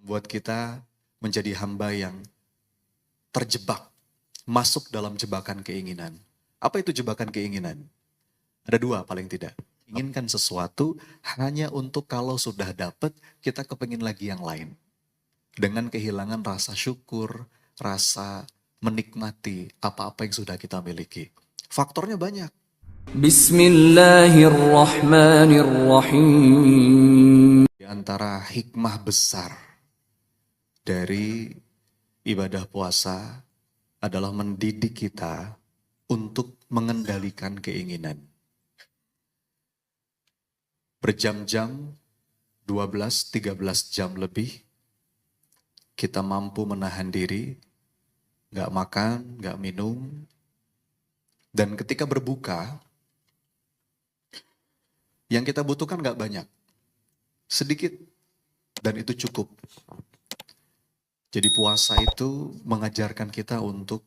Buat kita menjadi hamba yang terjebak, masuk dalam jebakan keinginan. Apa itu jebakan keinginan? Ada dua paling tidak. Inginkan sesuatu hanya untuk kalau sudah dapat, kita kepingin lagi yang lain. Dengan kehilangan rasa syukur, rasa menikmati apa-apa yang sudah kita miliki. Faktornya banyak. Bismillahirrahmanirrahim. Di antara hikmah besar dari ibadah puasa adalah mendidik kita untuk mengendalikan keinginan. Berjam-jam, 12-13 jam lebih, kita mampu menahan diri, gak makan, gak minum, dan ketika berbuka, yang kita butuhkan gak banyak, sedikit, dan itu cukup. Jadi puasa itu mengajarkan kita untuk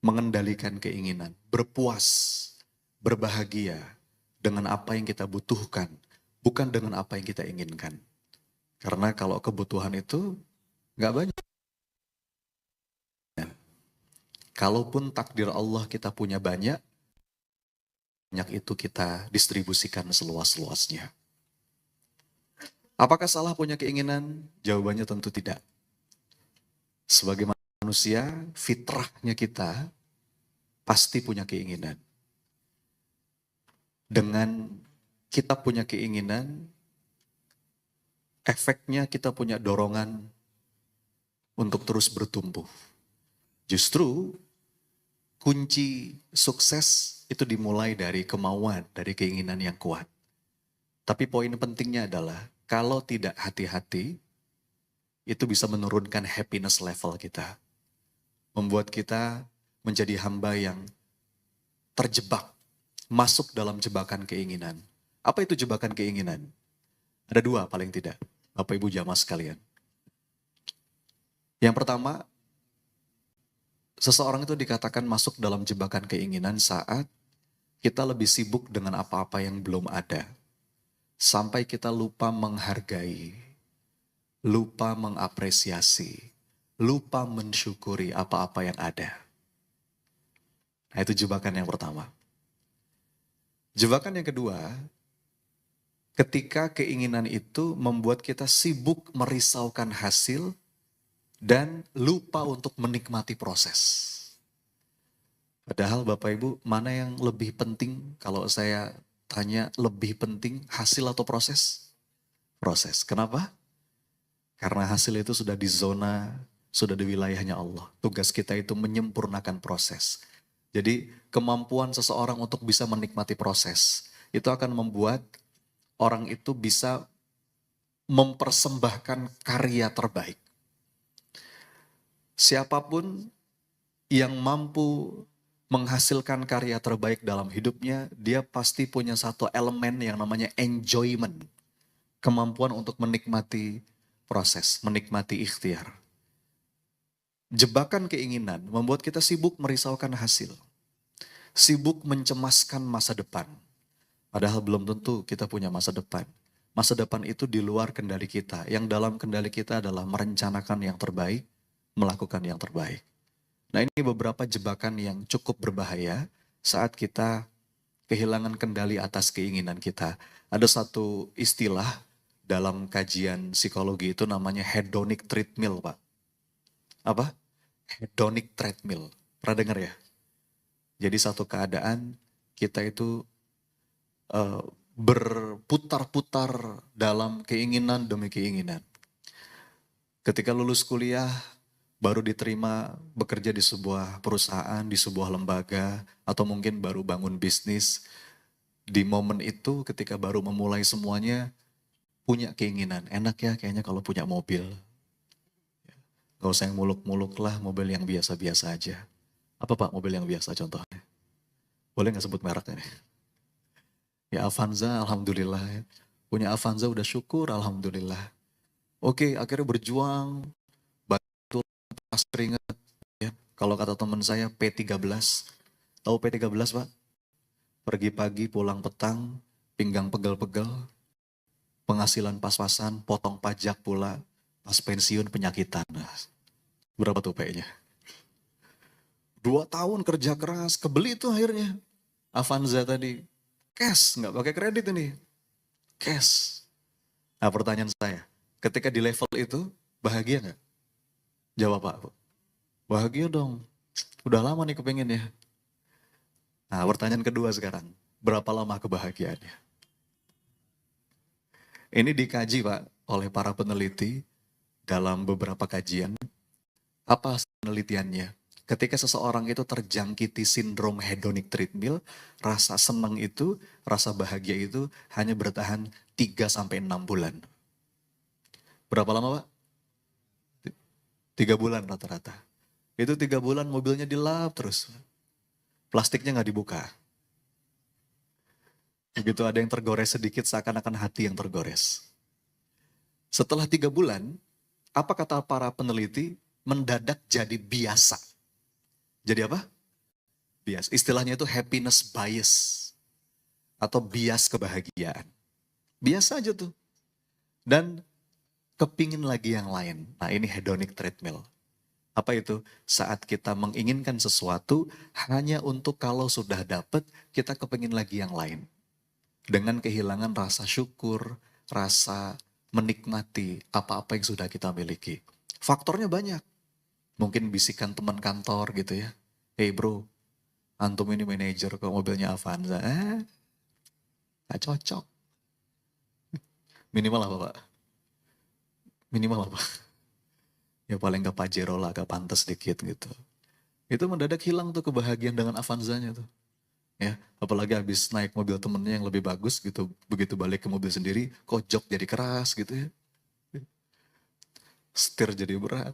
mengendalikan keinginan, berpuas, berbahagia dengan apa yang kita butuhkan, bukan dengan apa yang kita inginkan. Karena kalau kebutuhan itu nggak banyak. Kalaupun takdir Allah kita punya banyak itu kita distribusikan seluas-luasnya. Apakah salah punya keinginan? Jawabannya tentu tidak. Sebagai manusia, fitrahnya kita pasti punya keinginan. Dengan kita punya keinginan, efeknya kita punya dorongan untuk terus bertumbuh. Justru kunci sukses itu dimulai dari kemauan, dari keinginan yang kuat. Tapi poin pentingnya adalah kalau tidak hati-hati, itu bisa menurunkan happiness level kita. Membuat kita menjadi hamba yang terjebak, masuk dalam jebakan keinginan. Apa itu jebakan keinginan? Ada dua paling tidak, Bapak Ibu jamaah sekalian. Yang pertama, seseorang itu dikatakan masuk dalam jebakan keinginan saat kita lebih sibuk dengan apa-apa yang belum ada. Sampai kita lupa menghargai, lupa mengapresiasi, lupa mensyukuri apa-apa yang ada. Nah, itu jebakan yang pertama. Jebakan yang kedua, ketika keinginan itu membuat kita sibuk merisaukan hasil dan lupa untuk menikmati proses. Padahal Bapak Ibu, mana yang lebih penting kalau saya tanya lebih penting hasil atau proses? Proses. Kenapa? Karena hasil itu sudah di zona, sudah di wilayahnya Allah. Tugas kita itu menyempurnakan proses. Jadi kemampuan seseorang untuk bisa menikmati proses, itu akan membuat orang itu bisa mempersembahkan karya terbaik. Siapapun yang mampu menghasilkan karya terbaik dalam hidupnya, dia pasti punya satu elemen yang namanya enjoyment. Kemampuan untuk menikmati proses, menikmati ikhtiar. Jebakan keinginan membuat kita sibuk merisaukan hasil. Sibuk mencemaskan masa depan. Padahal belum tentu kita punya masa depan. Masa depan itu di luar kendali kita. Yang dalam kendali kita adalah merencanakan yang terbaik, melakukan yang terbaik. Nah, ini beberapa jebakan yang cukup berbahaya saat kita kehilangan kendali atas keinginan kita. Ada satu istilah dalam kajian psikologi itu namanya hedonic treadmill, Pak. Apa? Hedonic treadmill. Pernah dengar ya? Jadi satu keadaan kita itu berputar-putar dalam keinginan demi keinginan. Ketika lulus kuliah, baru diterima bekerja di sebuah perusahaan, di sebuah lembaga, atau mungkin baru bangun bisnis. Di momen itu ketika baru memulai semuanya, punya keinginan. Enak ya kayaknya kalau punya mobil. Gak usah yang muluk-muluk lah, mobil yang biasa-biasa aja. Apa Pak mobil yang biasa contohnya? Boleh gak sebut mereknya? Ya Avanza, alhamdulillah. Punya Avanza udah syukur, alhamdulillah. Oke, akhirnya berjuang, batu pas keringat. Ya. Kalau kata teman saya P13. Tahu P13 Pak? Pergi pagi, pulang petang, pinggang pegel-pegel, penghasilan pas-pasan, potong pajak pula. Pas pensiun penyakitan. Nah, berapa tuh P-nya? 2 tahun kerja keras, kebeli tuh akhirnya. Avanza tadi. Cash, nggak pakai kredit ini. Cash. Nah pertanyaan saya, ketika di level itu, bahagia nggak? Jawab Pak. Bahagia dong. Udah lama nih kepengen ya. Nah pertanyaan kedua sekarang, berapa lama kebahagiaannya? Ini dikaji Pak oleh para peneliti dalam beberapa kajian. Apa penelitiannya? Ketika seseorang itu terjangkiti sindrom hedonic treadmill, rasa senang itu, rasa bahagia itu hanya bertahan 3 sampai 6 bulan. Berapa lama Pak? 3 bulan rata-rata. Itu 3 bulan mobilnya dilap terus. Plastiknya nggak dibuka. Begitu ada yang tergores sedikit seakan-akan hati yang tergores. Setelah 3 bulan, apa kata para peneliti? Mendadak jadi biasa. Jadi apa? Bias. Istilahnya itu happiness bias. Atau bias kebahagiaan. Biasa aja tuh. Dan kepingin lagi yang lain. Nah ini hedonic treadmill. Apa itu? Saat kita menginginkan sesuatu, hanya untuk kalau sudah dapat, kita kepingin lagi yang lain. Dengan kehilangan rasa syukur, rasa menikmati apa-apa yang sudah kita miliki. Faktornya banyak. Mungkin bisikan teman kantor gitu ya. Hey bro, antum ini manajer kok mobilnya Avanza. Gak cocok. Minimal apa Pak? Minimal apa? Ya paling gak Pajero lah, agak pantas dikit gitu. Itu mendadak hilang tuh kebahagiaan dengan Avanzanya tuh. Ya, apalagi habis naik mobil temennya yang lebih bagus gitu, begitu balik ke mobil sendiri, kok jok jadi keras gitu ya. Setir jadi berat.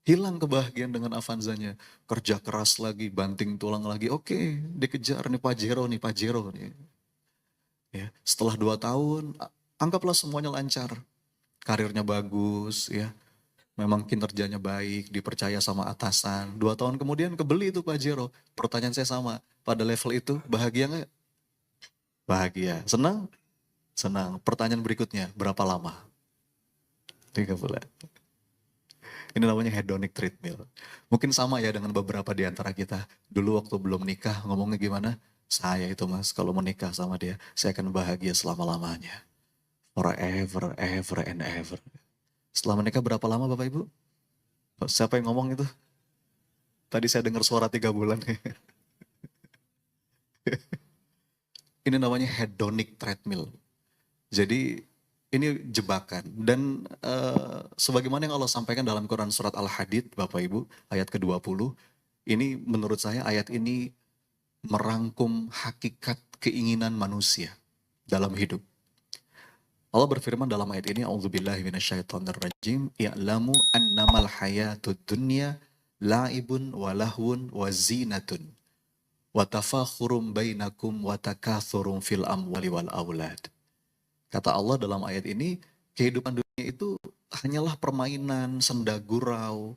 Hilang kebahagiaan dengan Avanzanya. Kerja keras lagi, banting tulang lagi. Oke, dikejar nih Pajero nih. Ya, setelah 2 tahun, anggaplah semuanya lancar. Karirnya bagus, ya. Memang kinerjanya baik, dipercaya sama atasan. 2 tahun kemudian kebeli itu Pajero. Pertanyaan saya sama, pada level itu bahagia nggak? Bahagia. Senang? Senang. Pertanyaan berikutnya, berapa lama? 3 bulan. Ini namanya hedonic treadmill. Mungkin sama ya dengan beberapa di antara kita. Dulu waktu belum nikah ngomongnya gimana? Saya itu mas, kalau menikah sama dia, saya akan bahagia selama-lamanya. Forever, ever, and ever. Setelah menikah berapa lama Bapak Ibu? Siapa yang ngomong itu? Tadi saya dengar suara 3 bulan. Ini namanya hedonic treadmill. Jadi ini jebakan. Dan sebagaimana yang Allah sampaikan dalam Quran surat Al-Hadid, Bapak Ibu, ayat ke-20, ini menurut saya ayat ini merangkum hakikat keinginan manusia dalam hidup. Allah berfirman dalam ayat ini, A'udzubillahi minasyaitonirrajim, "I'lamu annamal hayatud dunya la'ibun wa lahwun wa zinatun wa tafakhurum bainakum wa takatsurum fil amwali wal aulad." Kata Allah dalam ayat ini, kehidupan dunia itu hanyalah permainan, senda gurau,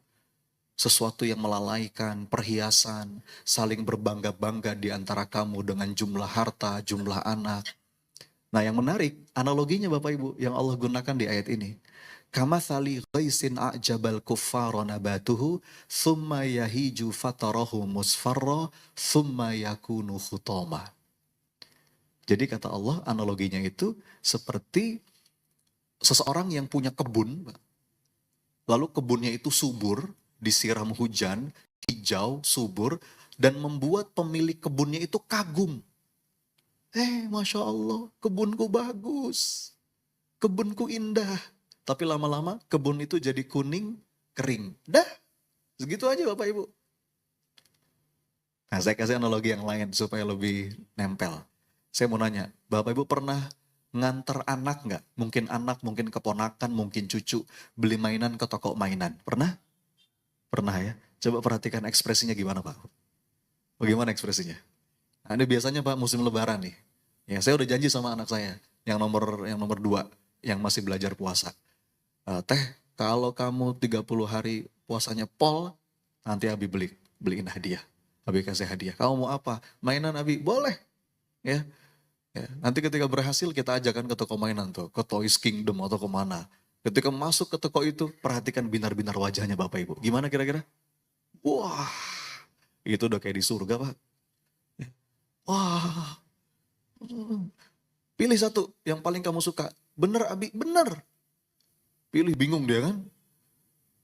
sesuatu yang melalaikan, perhiasan, saling berbangga-bangga di antara kamu dengan jumlah harta, jumlah anak. Nah yang menarik, analoginya Bapak Ibu yang Allah gunakan di ayat ini. Kamathali ghaisin a'jabal kuffara nabatuhu thumma yahiju fatarahu musfarra thumma yakunu khutama. Jadi kata Allah analoginya itu seperti seseorang yang punya kebun, lalu kebunnya itu subur, disiram hujan, hijau, subur, dan membuat pemilik kebunnya itu kagum. Masya Allah, kebunku bagus, kebunku indah. Tapi lama-lama kebun itu jadi kuning, kering. Dah, segitu aja Bapak Ibu. Nah saya kasih analogi yang lain supaya lebih nempel. Saya mau nanya, Bapak Ibu pernah nganter anak nggak? Mungkin anak, mungkin keponakan, mungkin cucu, beli mainan ke toko mainan. Pernah? Pernah ya? Coba perhatikan ekspresinya gimana Pak? Bagaimana ekspresinya? Nah, ini biasanya Pak musim lebaran nih. Ya, saya udah janji sama anak saya yang nomor 2 yang masih belajar puasa. Teh, kalau kamu 30 hari puasanya pol, nanti Abi beliin hadiah. Abi kasih hadiah. Kamu mau apa? Mainan Abi? Boleh. Ya, nanti ketika berhasil kita ajakkan ke toko mainan tuh, ke Toys Kingdom atau kemana. Ketika masuk ke toko itu, perhatikan binar-binar wajahnya Bapak Ibu. Gimana kira-kira? Wah, itu udah kayak di surga Pak. Wah, pilih satu yang paling kamu suka. Bener Abi, bener. Pilih, bingung dia kan.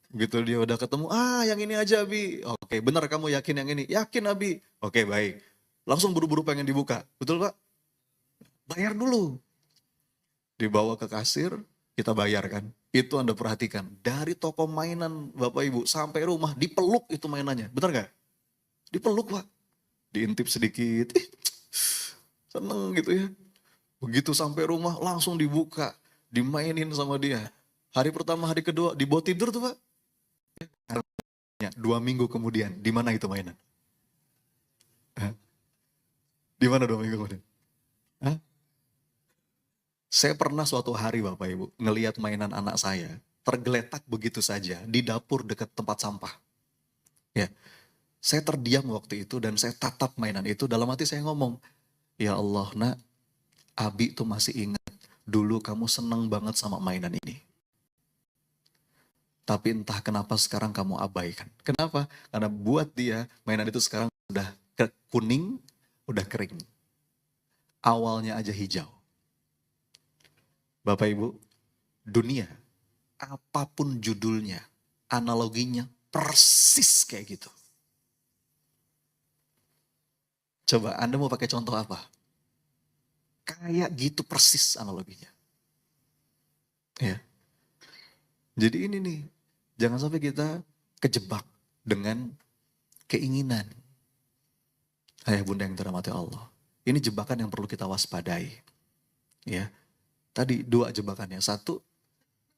Gitu dia udah ketemu, yang ini aja Abi. Oke, bener kamu yakin yang ini? Yakin Abi. Oke, baik. Langsung buru-buru pengen dibuka. Betul Pak? Bayar dulu. Dibawa ke kasir, kita bayarkan. Itu Anda perhatikan. Dari toko mainan Bapak Ibu sampai rumah, dipeluk itu mainannya. Bener gak? Dipeluk Pak. Diintip sedikit. Seneng gitu ya. Begitu sampai rumah langsung dibuka. Dimainin sama dia. Hari pertama, hari kedua dibawa tidur tuh Pak. 2 minggu kemudian, di mana itu mainan? Hah? Di mana 2 minggu kemudian? Hah? Saya pernah suatu hari Bapak Ibu ngelihat mainan anak saya tergeletak begitu saja di dapur dekat tempat sampah. Ya, saya terdiam waktu itu dan saya tatap mainan itu. Dalam hati saya ngomong, ya Allah nak, Abi tuh masih ingat dulu kamu seneng banget sama mainan ini. Tapi entah kenapa sekarang kamu abaikan. Kenapa? Karena buat dia mainan itu sekarang udah kuning, udah kering. Awalnya aja hijau. Bapak Ibu, dunia, apapun judulnya, analoginya persis kayak gitu. Coba Anda mau pakai contoh apa? Kayak gitu persis analoginya. Ya. Jadi ini nih, jangan sampai kita kejebak dengan keinginan. Ayah bunda yang dirahmati Allah. Ini jebakan yang perlu kita waspadai. Ya. Tadi 2 jebakannya. 1,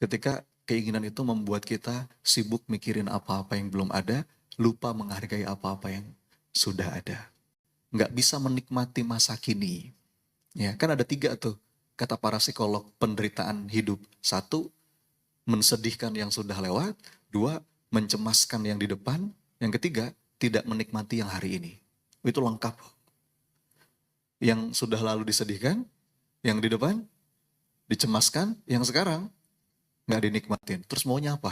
ketika keinginan itu membuat kita sibuk mikirin apa-apa yang belum ada, lupa menghargai apa-apa yang sudah ada. Nggak bisa menikmati masa kini. Ya, kan ada 3 tuh, kata para psikolog penderitaan hidup. 1, mensedihkan yang sudah lewat. 2, mencemaskan yang di depan. Yang ketiga, tidak menikmati yang hari ini. Itu lengkap. Yang sudah lalu disedihkan, yang di depan dicemaskan, yang sekarang nggak dinikmatin. Terus maunya apa?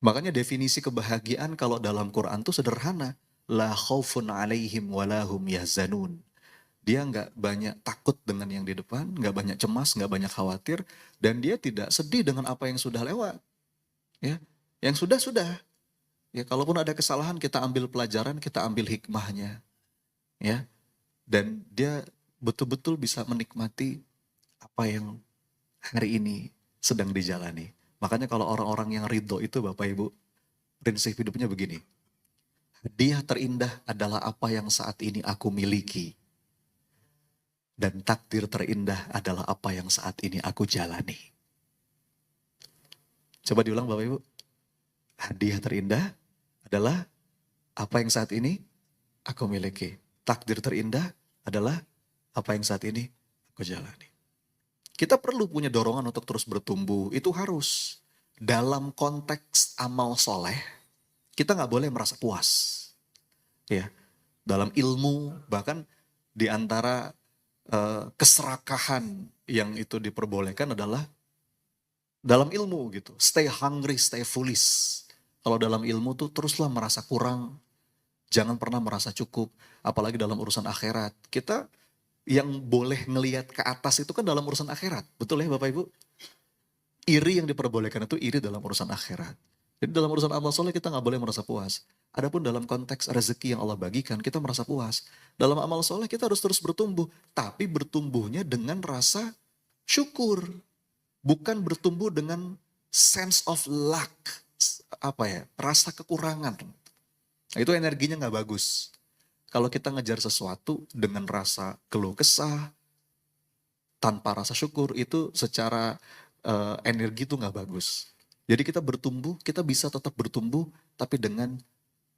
Makanya definisi kebahagiaan kalau dalam Quran tuh sederhana. La khaufun alaihim walahum yahzanun. Dia nggak banyak takut dengan yang di depan, nggak banyak cemas, nggak banyak khawatir, dan dia tidak sedih dengan apa yang sudah lewat. Ya, yang sudah. Ya, kalaupun ada kesalahan kita ambil pelajaran, kita ambil hikmahnya. Ya, dan dia betul-betul bisa menikmati apa yang hari ini sedang dijalani. Makanya kalau orang-orang yang ridho itu Bapak Ibu, prinsip hidupnya begini. Hadiah terindah adalah apa yang saat ini aku miliki. Dan takdir terindah adalah apa yang saat ini aku jalani. Coba diulang Bapak Ibu. Hadiah terindah adalah apa yang saat ini aku miliki. Takdir terindah adalah apa yang saat ini aku jalani. Kita perlu punya dorongan untuk terus bertumbuh. Itu harus. Dalam konteks amal soleh, kita nggak boleh merasa puas. Ya, dalam ilmu, bahkan di antara keserakahan yang itu diperbolehkan adalah dalam ilmu gitu. Stay hungry, stay foolish. Kalau dalam ilmu tuh teruslah merasa kurang. Jangan pernah merasa cukup. Apalagi dalam urusan akhirat. Kita yang boleh ngelihat ke atas itu kan dalam urusan akhirat. Betul ya Bapak Ibu? Iri yang diperbolehkan itu iri dalam urusan akhirat. Jadi dalam urusan amal soleh kita nggak boleh merasa puas. Adapun dalam konteks rezeki yang Allah bagikan, kita merasa puas. Dalam amal soleh kita harus terus bertumbuh. Tapi bertumbuhnya dengan rasa syukur. Bukan bertumbuh dengan sense of lack. Rasa kekurangan. Nah, itu energinya nggak bagus. Kalau kita ngejar sesuatu dengan rasa keluh kesah, tanpa rasa syukur, itu secara energi itu nggak bagus. Jadi kita bertumbuh, kita bisa tetap bertumbuh, tapi dengan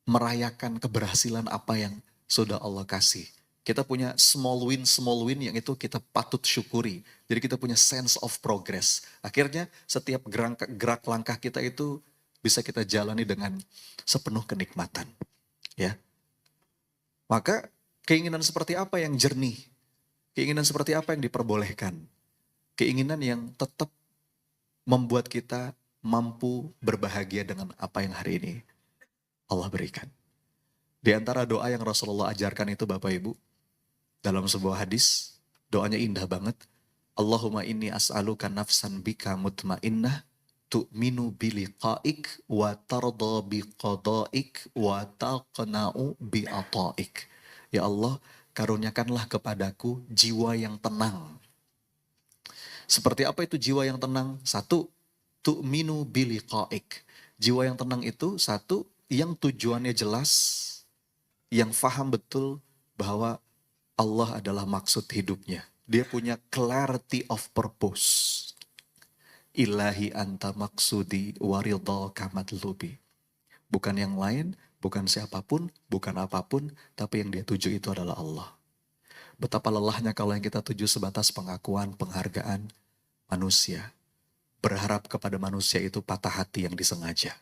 merayakan keberhasilan apa yang sudah Allah kasih. Kita punya small win yang itu kita patut syukuri. Jadi kita punya sense of progress. Akhirnya setiap gerak langkah kita itu bisa kita jalani dengan sepenuh kenikmatan. Ya. Maka keinginan seperti apa yang jernih? Keinginan seperti apa yang diperbolehkan? Keinginan yang tetap membuat kita mampu berbahagia dengan apa yang hari ini Allah berikan. Di antara doa yang Rasulullah ajarkan itu Bapak Ibu, dalam sebuah hadis, doanya indah banget. Allahumma inni as'aluka nafsan bika mutmainnah tu'minu biliqa'ik wa tarda biqada'ik wa taqna'u bi'ata'ik. Ya Allah, karuniakanlah kepadaku jiwa yang tenang. Seperti apa itu jiwa yang tenang? Satu, tu'minu biliqa'ik. Jiwa yang tenang itu satu, yang tujuannya jelas, yang faham betul bahwa Allah adalah maksud hidupnya. Dia punya clarity of purpose. Ilahi anta maksudi waridha kamadlubi. Bukan yang lain, bukan siapapun, bukan apapun, tapi yang dia tuju itu adalah Allah. Betapa lelahnya kalau yang kita tuju sebatas pengakuan, penghargaan manusia. Berharap kepada manusia itu patah hati yang disengaja.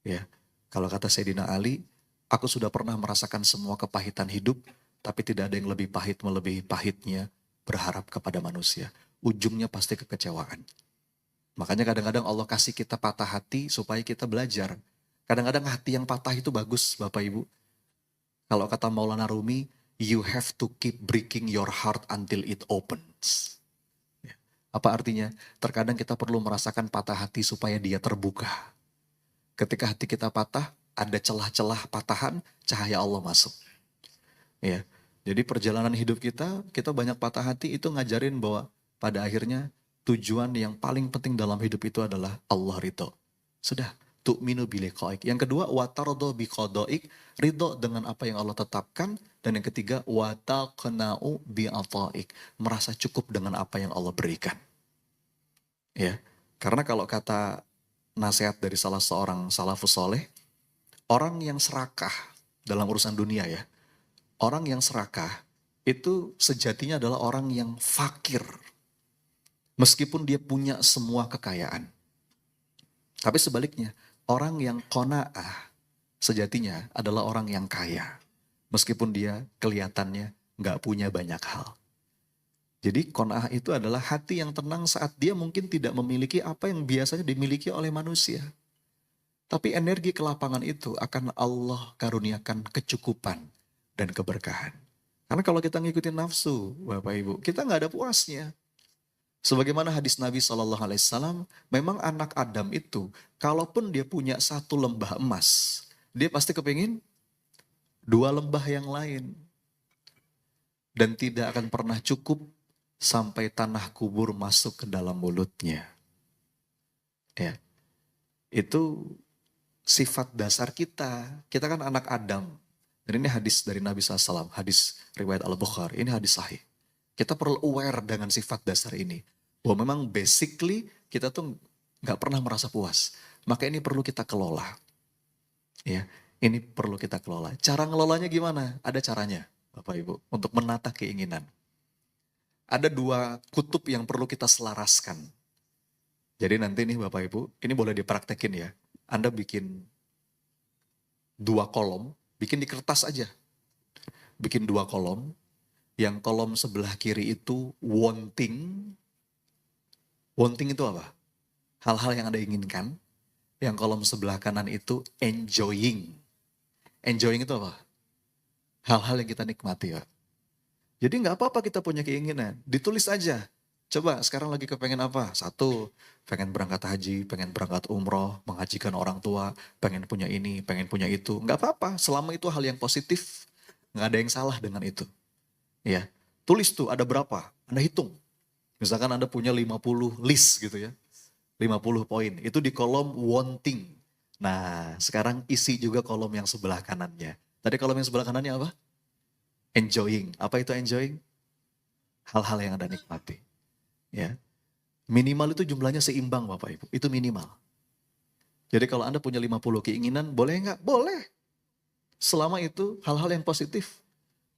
Ya, kalau kata Sayyidina Ali, aku sudah pernah merasakan semua kepahitan hidup, tapi tidak ada yang lebih pahit melebihi pahitnya berharap kepada manusia. Ujungnya pasti kekecewaan. Makanya kadang-kadang Allah kasih kita patah hati supaya kita belajar. Kadang-kadang hati yang patah itu bagus Bapak Ibu. Kalau kata Maulana Rumi, you have to keep breaking your heart until it opens. Apa artinya? Terkadang kita perlu merasakan patah hati supaya dia terbuka. Ketika hati kita patah, ada celah-celah patahan, cahaya Allah masuk. Ya, jadi perjalanan hidup kita banyak patah hati itu ngajarin bahwa pada akhirnya tujuan yang paling penting dalam hidup itu adalah Allah ridho. Sudah, tu'minu biliqa'ik. Yang kedua, watardo biqada'ik, ridho dengan apa yang Allah tetapkan. Dan yang ketiga, wataqna'u bi'ata'ik, merasa cukup dengan apa yang Allah berikan. Ya, karena kalau kata nasihat dari salah seorang salafus soleh, orang yang serakah dalam urusan dunia ya, orang yang serakah itu sejatinya adalah orang yang fakir. Meskipun dia punya semua kekayaan. Tapi sebaliknya, orang yang qanaah sejatinya adalah orang yang kaya. Meskipun dia kelihatannya nggak punya banyak hal. Jadi qanaah itu adalah hati yang tenang saat dia mungkin tidak memiliki apa yang biasanya dimiliki oleh manusia. Tapi energi kelapangan itu akan Allah karuniakan kecukupan dan keberkahan. Karena kalau kita ngikutin nafsu, Bapak Ibu, kita nggak ada puasnya. Sebagaimana hadis Nabi SAW, memang anak Adam itu, kalaupun dia punya satu lembah emas, dia pasti kepingin dua lembah yang lain. Dan tidak akan pernah cukup sampai tanah kubur masuk ke dalam mulutnya. Ya, itu sifat dasar kita. Kita kan anak Adam. Dan ini hadis dari Nabi SAW, hadis riwayat Al-Bukhari, ini hadis sahih. Kita perlu aware dengan sifat dasar ini. Bahwa memang basically kita tuh gak pernah merasa puas. Maka ini perlu kita kelola. Ya, ini perlu kita kelola. Cara ngelolanya gimana? Ada caranya, Bapak Ibu, untuk menata keinginan. Ada dua kutub yang perlu kita selaraskan. Jadi nanti nih Bapak Ibu, ini boleh dipraktekin ya. Anda bikin dua kolom, bikin di kertas aja. Bikin dua kolom, yang kolom sebelah kiri itu wanting. Wanting itu apa? Hal-hal yang Anda inginkan. Yang kolom sebelah kanan itu enjoying. Enjoying itu apa? Hal-hal yang kita nikmati ya. Jadi nggak apa-apa kita punya keinginan, ditulis aja. Coba sekarang lagi kepengen apa? Satu, pengen berangkat haji, pengen berangkat umroh, menghajikan orang tua, pengen punya ini, pengen punya itu. Nggak apa-apa, selama itu hal yang positif, nggak ada yang salah dengan itu. Ya, tulis tuh ada berapa, Anda hitung. Misalkan Anda punya 50 list gitu ya, 50 poin, itu di kolom wanting. Nah, sekarang isi juga kolom yang sebelah kanannya. Tadi kolom yang sebelah kanannya apa? Enjoying. Apa itu enjoying? Hal-hal yang Anda nikmati. Ya. Minimal itu jumlahnya seimbang Bapak Ibu. Itu minimal. Jadi kalau Anda punya 50 keinginan, boleh nggak? Boleh. Selama itu hal-hal yang positif.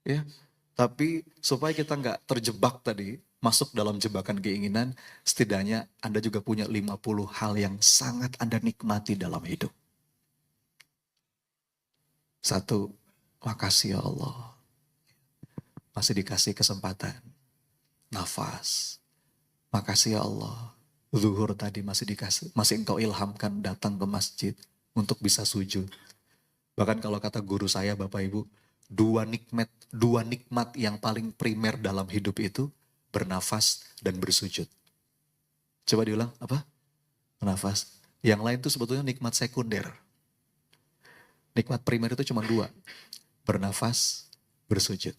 Ya. Tapi supaya kita nggak terjebak tadi, masuk dalam jebakan keinginan, setidaknya Anda juga punya 50 hal yang sangat Anda nikmati dalam hidup. Satu, makasih ya Allah. Masih dikasih kesempatan. Nafas. Makasih ya Allah. zuhur tadi masih engkau ilhamkan datang ke masjid untuk bisa sujud. Bahkan kalau kata guru saya, Bapak Ibu, dua nikmat yang paling primer dalam hidup itu bernafas dan bersujud. Coba diulang, apa? Bernafas. Yang lain itu sebetulnya nikmat sekunder. Nikmat primer itu cuma dua, bernafas, bersujud.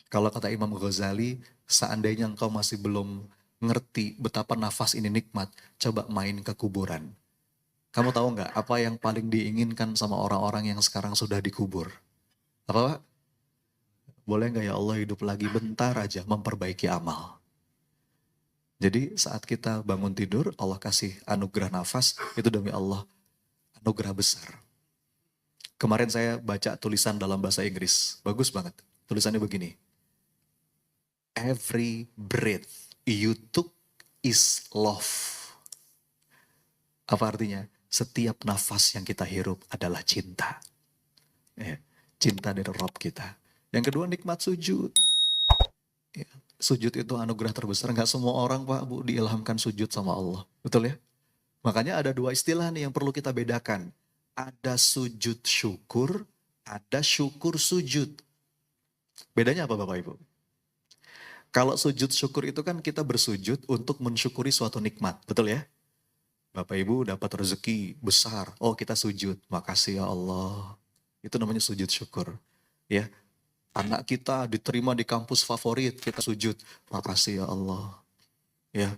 Kalau kata Imam Ghazali, seandainya engkau masih belum ngerti betapa nafas ini nikmat, coba main ke kuburan. Kamu tahu nggak apa yang paling diinginkan sama orang-orang yang sekarang sudah dikubur? Apa Pak? Boleh nggak ya Allah hidup lagi bentar aja memperbaiki amal. Jadi saat kita bangun tidur, Allah kasih anugerah nafas, itu demi Allah anugerah besar. Kemarin saya baca tulisan dalam bahasa Inggris, bagus banget. Tulisannya begini, every breath you took is love. Apa artinya? Setiap nafas yang kita hirup adalah cinta. Ya, cinta dari Rob kita. Yang kedua nikmat sujud. Ya, sujud itu anugerah terbesar. Nggak semua orang Pak Bu diilhamkan sujud sama Allah. Betul ya? Makanya ada dua istilah nih yang perlu kita bedakan. Ada sujud syukur, ada syukur sujud. Bedanya apa Bapak Ibu? Kalau sujud syukur itu kan kita bersujud untuk mensyukuri suatu nikmat. Betul ya? Bapak Ibu dapat rezeki besar. Oh kita sujud. Makasih ya Allah. Itu namanya sujud syukur. Ya, anak kita diterima di kampus favorit. Kita sujud. Makasih ya Allah. Ya.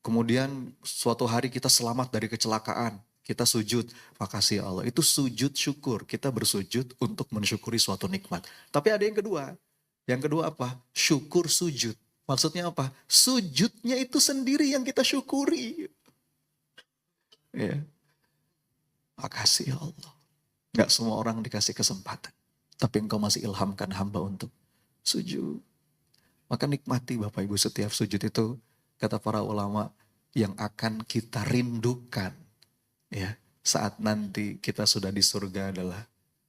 Kemudian suatu hari kita selamat dari kecelakaan. Kita sujud. Makasih ya Allah. Itu sujud syukur. Kita bersujud untuk mensyukuri suatu nikmat. Tapi ada yang kedua. Yang kedua apa? Syukur sujud. Maksudnya apa? Sujudnya itu sendiri yang kita syukuri. Ya. Makasih ya Allah. Gak semua orang dikasih kesempatan. Tapi engkau masih ilhamkan hamba untuk sujud. Maka nikmati Bapak Ibu setiap sujud itu, kata para ulama, yang akan kita rindukan. Ya, saat nanti kita sudah di surga adalah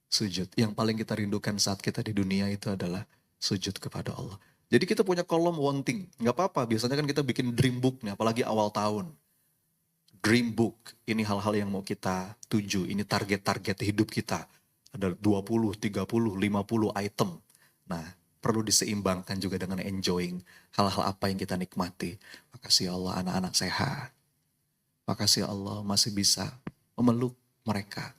sujud. Yang paling kita rindukan saat kita di dunia itu adalah sujud kepada Allah. Jadi kita punya kolom wanting. Gak apa-apa, biasanya kan kita bikin dream book nih, apalagi awal tahun. Dream book, ini hal-hal yang mau kita tuju, ini target-target hidup kita. Ada 20, 30, 50 item. Nah, perlu diseimbangkan juga dengan enjoying hal-hal apa yang kita nikmati. Makasih ya Allah anak-anak sehat. Makasih ya Allah masih bisa memeluk mereka.